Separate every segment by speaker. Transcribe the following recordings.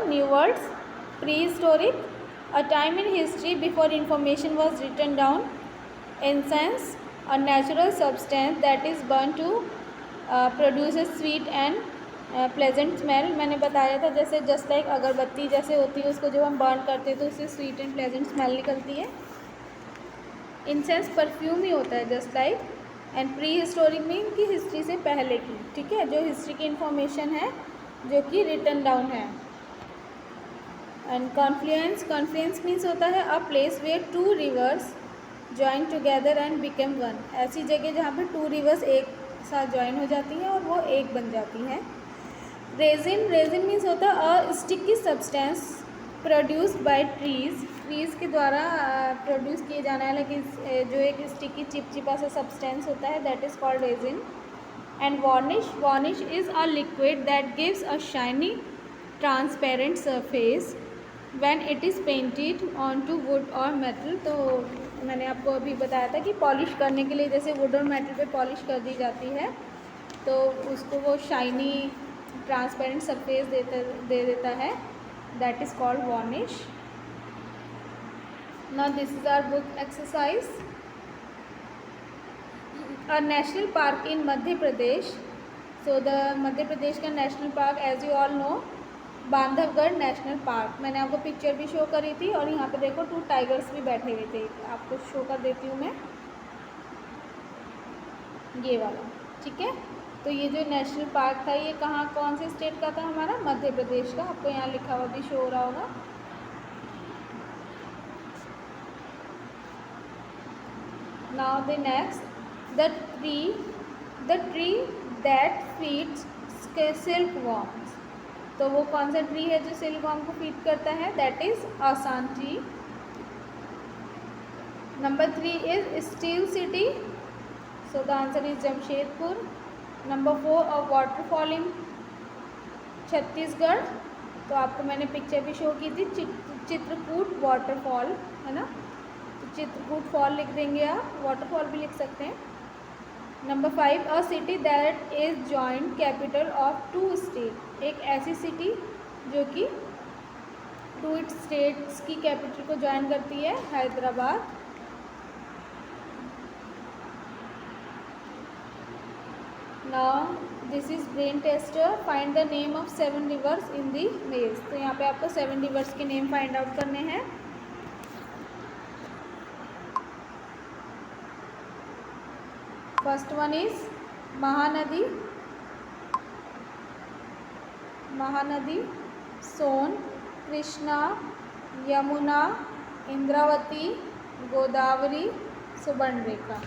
Speaker 1: New words, prehistoric, a time in history before information was written down, incense, a natural substance that is burn to produce a sweet and pleasant smell. मैंने बताया था जैसे just like अगरबत्ती जैसे होती है, उसको जब हम बर्न करते हैं तो उससे स्वीट एंड प्लेजेंट स्मेल निकलती है। इंसेंस परफ्यूम ही होता है just like. And pre historic mean की हिस्ट्री से पहले की, ठीक है, जो हिस्ट्री की इंफॉर्मेशन है जो कि रिटन डाउन है। एंड कॉन्फ्लुएंस, कॉन्फ्लुएंस मीन्स होता है a place where two rivers join together and become one. ऐसी जगह जहाँ पे टू रिवर्स एक साथ ज्वाइन हो जाती हैं और वो एक बन जाती हैं। रेजिन, रेजिन मीन्स होता है a sticky substance produced by trees, trees के द्वारा प्रोड्यूस किए जाने वाला जो एक स्टिकी चिपचिपा सा सब्सटेंस होता है, that is called resin. And varnish, varnish is a liquid that gives a shiny transparent surface when it is painted on to wood और मेटल। तो मैंने आपको अभी बताया था कि पॉलिश करने के लिए जैसे वुड और मेटल पे पॉलिश कर दी जाती है तो उसको वो शाइनी ट्रांसपेरेंट सरफेस दे देता है, that is called varnish. Now this is our book exercise. A national park in Madhya Pradesh, so the Madhya Pradesh का national park as you all know Bandhavgarh national park. मैंने आपको पिक्चर भी शो करी थी और यहाँ पे देखो 2 टाइगर्स भी बैठे हुए थे, आपको शो कर देती हूँ मैं, ये वाला, ठीक है। तो ये जो नेशनल पार्क था ये कहाँ, कौन से स्टेट का था, हमारा मध्य प्रदेश का। आपको यहाँ लिखा हुआ भी शो हो रहा होगा। Now the next, the tree that feeds silk worms. तो वो कौन सा ट्री है जो सिल्क वॉर्म को फीड करता है, दैट इज आसान tree. Number 3 is steel city, so the answer is Jamshedpur. Number 4 a waterfall in Chhattisgarh, तो आपको मैंने पिक्चर भी शो की थी, चित्रकूट वाटरफॉल है ना, तो चित्रकूट फॉल लिख देंगे आप, वाटरफॉल भी लिख सकते हैं। Number 5 a city that is joint capital of 2 state, एक ऐसी सिटी जो कि 2 स्टेट्स की कैपिटल को ज्वाइन करती है, Hyderabad. Now this is brain teaser, find the name of 7 rivers in the maze. तो यहाँ पे आपको 7 रिवर्स के नेम फाइंड आउट करने हैं। First one is Mahanadi, Mahanadi, Son, Krishna, Yamuna, Indravati, Godavari, Subarnarekha.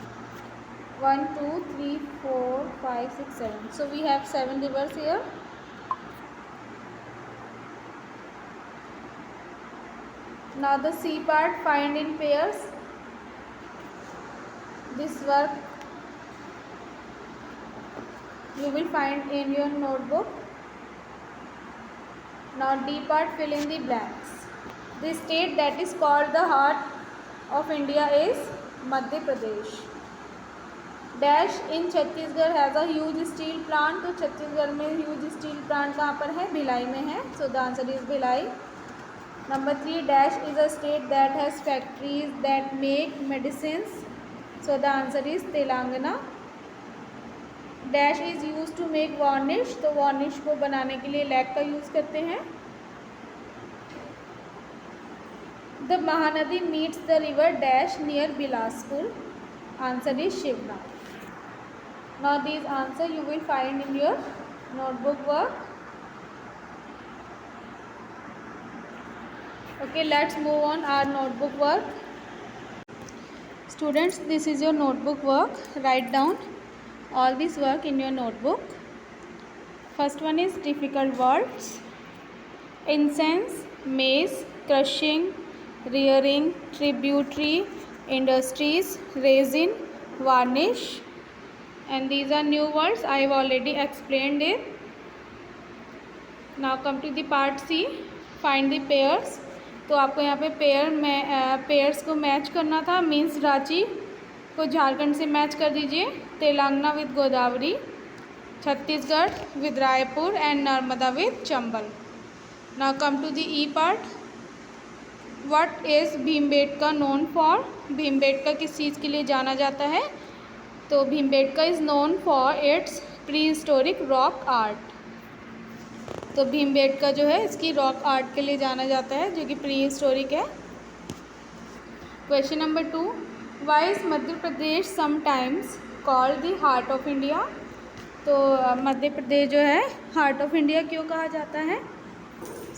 Speaker 1: 1 2 3 4 5 6 7, so we have 7 rivers here. Now the C part, find in pairs. This work you will find in your notebook. Now D part, fill in the blanks. The state that is called the heart of India is Madhya Pradesh. Dash in Chhattisgarh has a huge steel plant, तो छत्तीसगढ़ में huge steel plant कहाँ पर है, भिलाई में है, so the answer is Bhilai. Number 3 dash is a state that has factories that make medicines, so the answer is Telangana. Dash is use to make varnish, तो varnish को बनाने के लिए लैक का यूज़ करते हैं। The Mahanadi meets the river dash near Bilaspur, answer is Shivna. Now these answer you will find in your notebook work. Okay, let's move on our notebook work. Students, this is your notebook work. Write down all this work in your notebook. First one is difficult words: incense, maize, crushing, rearing, tributary, industries, resin, varnish. And these are new words, I have already explained it. Now come to the part C, find the pairs. तो आपको यहाँ पे pairs को match करना था, means Ranchi को झारखंड से match कर दीजिए, Telangana with Godavari, Chhattisgarh with Raipur and Narmada with Chambal. Now come to the E part. What is Bhimbetka known for? Bhimbetka किस चीज़ के लिए जाना जाता है? तो Bhimbetka is known for its prehistoric rock art. तो भीमबेटका जो है इसकी रॉक आर्ट के लिए जाना जाता है जो कि प्री हिस्टोरिक है. Question number 2, why is Madhya Pradesh sometimes called the heart of India? तो मध्य प्रदेश जो है हार्ट ऑफ इंडिया क्यों कहा जाता है?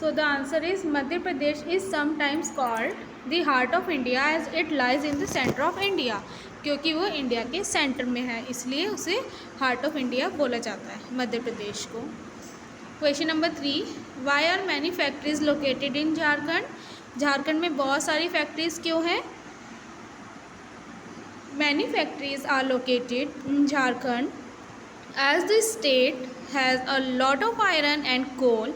Speaker 1: So the answer is Madhya Pradesh is sometimes called the heart of India as it lies in the centre of India. क्योंकि वो India के सेंटर में है इसलिए उसे हार्ट ऑफ इंडिया बोला जाता है मध्य प्रदेश को. Question number 3, why are many factories located in Jharkhand? Jharkhand में बहुत सारी फैक्ट्रीज क्यों हैं? Many factories are located in Jharkhand as the state has a lot of iron and coal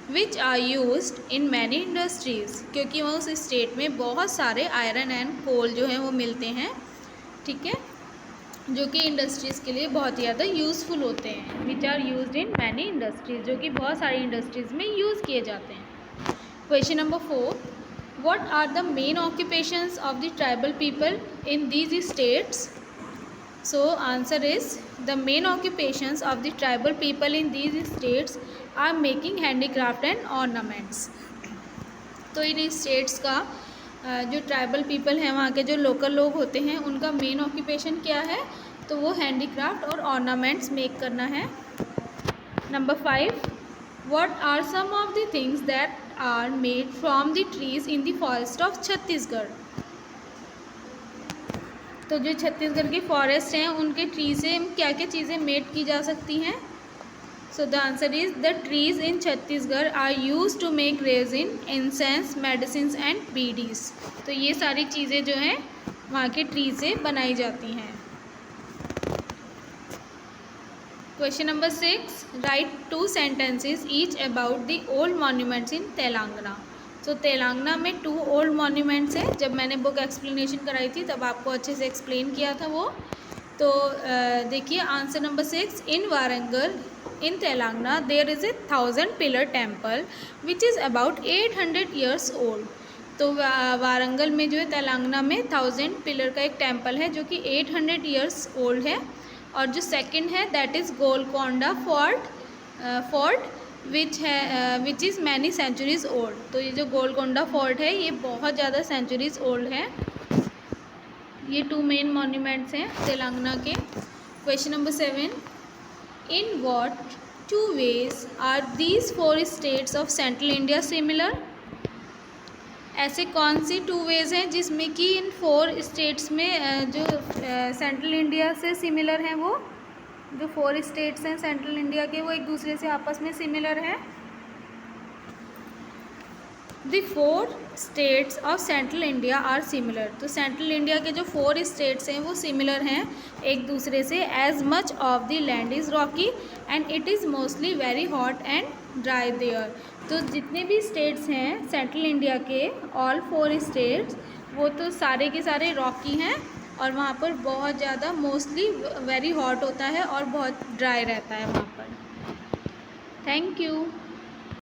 Speaker 1: which are used in many industries. क्योंकि वह उस स्टेट में बहुत सारे आयरन एंड कोल जो हैं वो मिलते हैं, ठीक है, जो कि इंडस्ट्रीज़ के लिए बहुत ही ज़्यादा यूज़फुल होते हैं. Which are used in many industries, जो कि बहुत सारी इंडस्ट्रीज़ में यूज़ किए जाते हैं. Question number 4, what are the main occupations of the tribal people in these states? So answer is the main occupations of the tribal people in these states are making handicraft and ornaments. तो इन states का जो tribal people हैं वहाँ के जो local लोग होते हैं उनका मेन ऑक्यूपेशन क्या है? तो वो हैंडीक्राफ्ट और ऑर्नामेंट्स मेक करना है. Number 5, what are some of the things that are made from the trees in the forest of Chhattisgarh? तो जो छत्तीसगढ़ की फॉरेस्ट हैं उनके ट्री से क्या क्या चीज़ें मेड की जा सकती हैं? So the answer is the trees in Chhattisgarh are use to make resin, incense, medicine and bidis. तो ये सारी चीज़ें जो हैं वहाँ के ट्री से बनाई जाती हैं. Question number 6, write 2 sentences each about the old monuments in Telangana. तो तेलंगाना में 2 ओल्ड मॉन्यूमेंट्स हैं. जब मैंने बुक एक्सप्लेनेशन कराई थी तब आपको अच्छे से एक्सप्लेन किया था वो. तो देखिए answer number 6, in Warangal in Telangana there is a 1000 pillar temple which is about 800 years old. तो वारंगल में जो है तेलंगाना में 1000 पिलर का एक टेम्पल है जो कि 800 years ओल्ड है. और जो सेकंड है that is Golconda fort which is many centuries old. तो ये जो गोलकोंडा फोर्ट है ये बहुत ज़्यादा सेंचुरीज़ ओल्ड है. ये 2 मेन मॉन्यूमेंट्स हैं तेलंगाना के. Question number 7, in what 2 ways are these 4 states of central India similar? ऐसे कौन सी 2 ways हैं जिसमें कि इन 4 स्टेट्स में जो सेंट्रल इंडिया से सिमिलर हैं, वो जो 4 स्टेट्स हैं सेंट्रल इंडिया के वो एक दूसरे से आपस में सिमिलर हैं. The 4 states of central India are similar. तो सेंट्रल इंडिया के जो 4 स्टेट्स हैं वो सिमिलर हैं एक दूसरे से. As much of the land is rocky and it is mostly very hot and dry there. तो जितने भी स्टेट्स हैं सेंट्रल इंडिया के, ऑल 4 स्टेट्स, वो तो सारे के सारे रॉकी हैं और वहाँ पर बहुत ज़्यादा मोस्टली वेरी हॉट होता है और बहुत ड्राई रहता है वहाँ पर. Thank you.